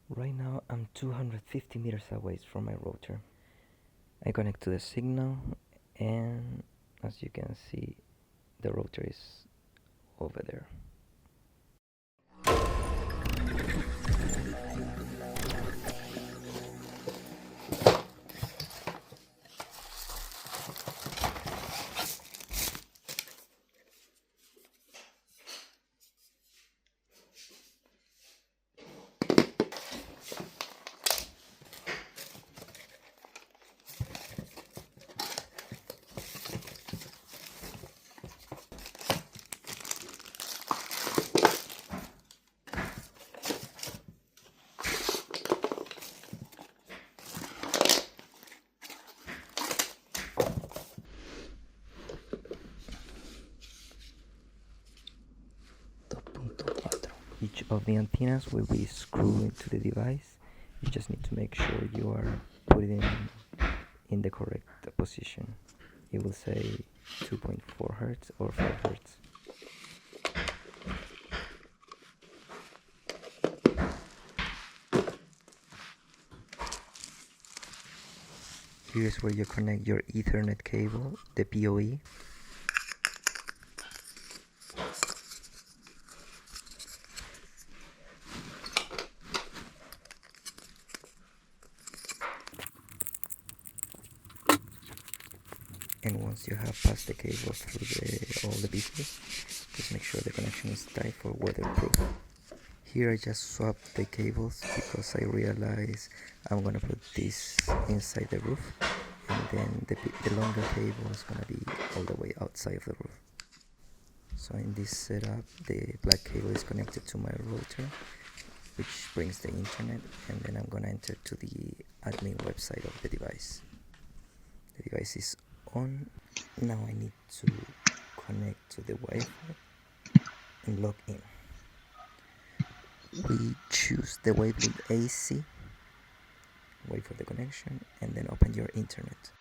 Right now I'm 250 meters away from my router. I connect to the signal, and as you can see, the router is over there. Each of the antennas will be screwed into the device. You just need to make sure you are putting it in the correct position. It will say 2.4 Hertz or 5 Hertz. Here's where you connect your Ethernet cable, the PoE. And once you have passed the cable through all the pieces, just make sure the connection is tight for weatherproof. Here I just swapped the cables because I realized I'm gonna put this inside the roof, and then the longer cable is gonna be all the way outside of the roof. So in this setup, the black cable is connected to my router, which brings the internet, and then I'm gonna enter to the admin website of the device. The device is on. Now I need to connect to the Wi-Fi and log in. We choose the Wavlink AC, wait for the connection, and then open your internet.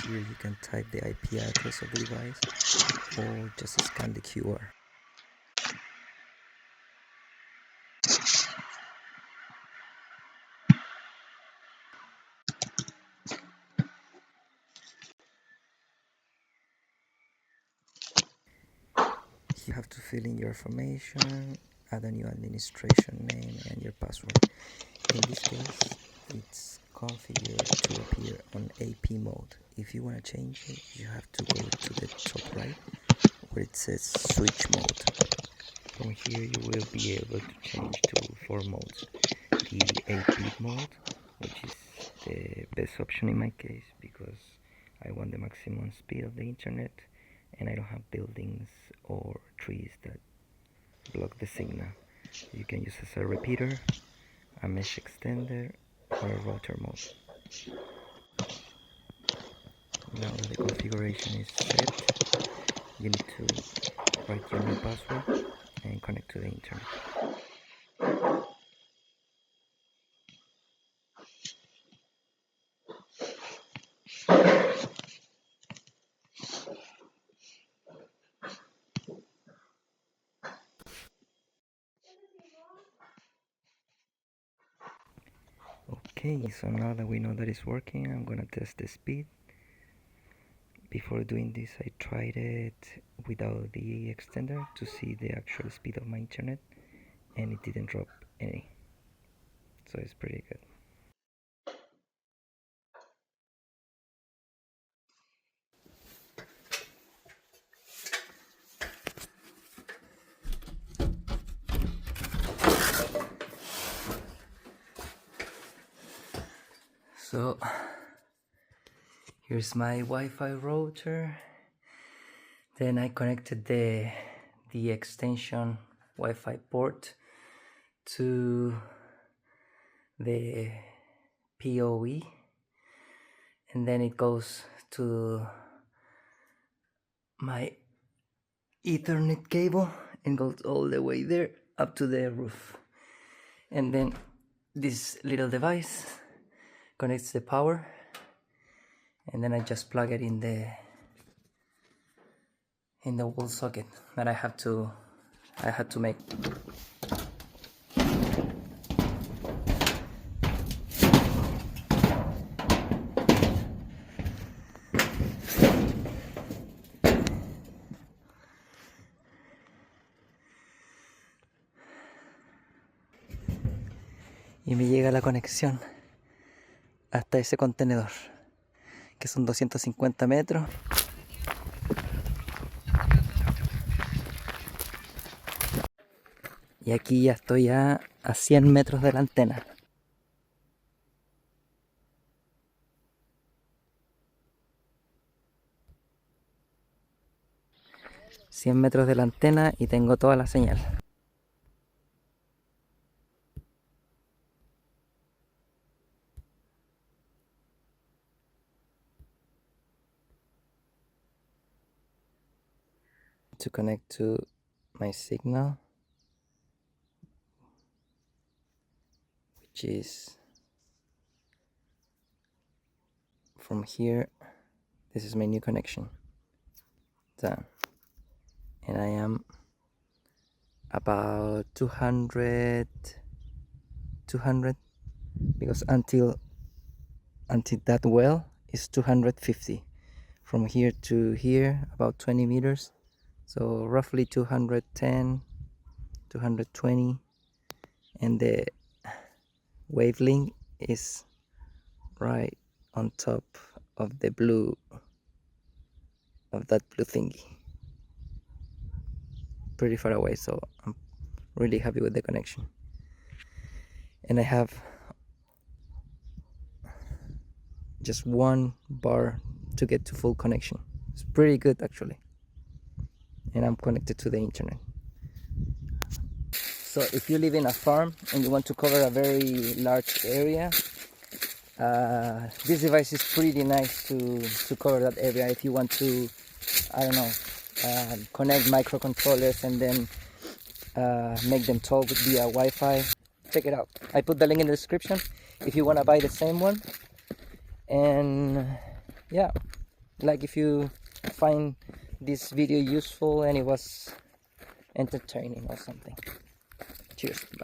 Here you can type the IP address of the device or just scan the QR. You have to fill in your information, add a new administration name and your password. In this case, it's configured to appear on AP mode. If you want to change it, you have to go to the top right where it says switch mode. From here you will be able to change to 4 modes. The AP mode, which is the best option in my case because I want the maximum speed of the internet and I don't have buildings or trees that block the signal. You can use as a repeater, a mesh extender, or a router mode. Now that the configuration is set, you need to write your new password and connect to the internet. Okay, so now that we know that it's working, I'm gonna test the speed. Before doing this, I tried it without the extender to see the actual speed of my internet, and it didn't drop any, so it's pretty good. So here's my Wi-Fi router. Then I connected the extension Wi-Fi port to the PoE, and then it goes to my Ethernet cable and goes all the way there, up to the roof. And then this little device connects the power, and then I just plug it in the wall socket that I had to make. Y me llega la conexión hasta ese contenedor, que son 250 metros. Y aquí ya estoy a 100 metros de la antena. ...100 metros de la antena y tengo toda la señal. To connect to my signal, which is from here. This is my new connection. Done. And I am about 200 because until that well is 250. From here to here about 20 meters, so roughly 210, 220. And the Wavlink is right on top of the blue, of that blue thingy, pretty far away, so I'm really happy with the connection. And I have just one bar to get to full connection. It's pretty good actually, and I'm connected to the internet. So if you live in a farm and you want to cover a very large area, this device is pretty nice to cover that area. If you want to, I don't know, connect microcontrollers and then make them talk via Wi-Fi, check it out. I put the link in the description if you want to buy the same one. And yeah, like if you find this video useful and it was entertaining or something. Cheers. Bye.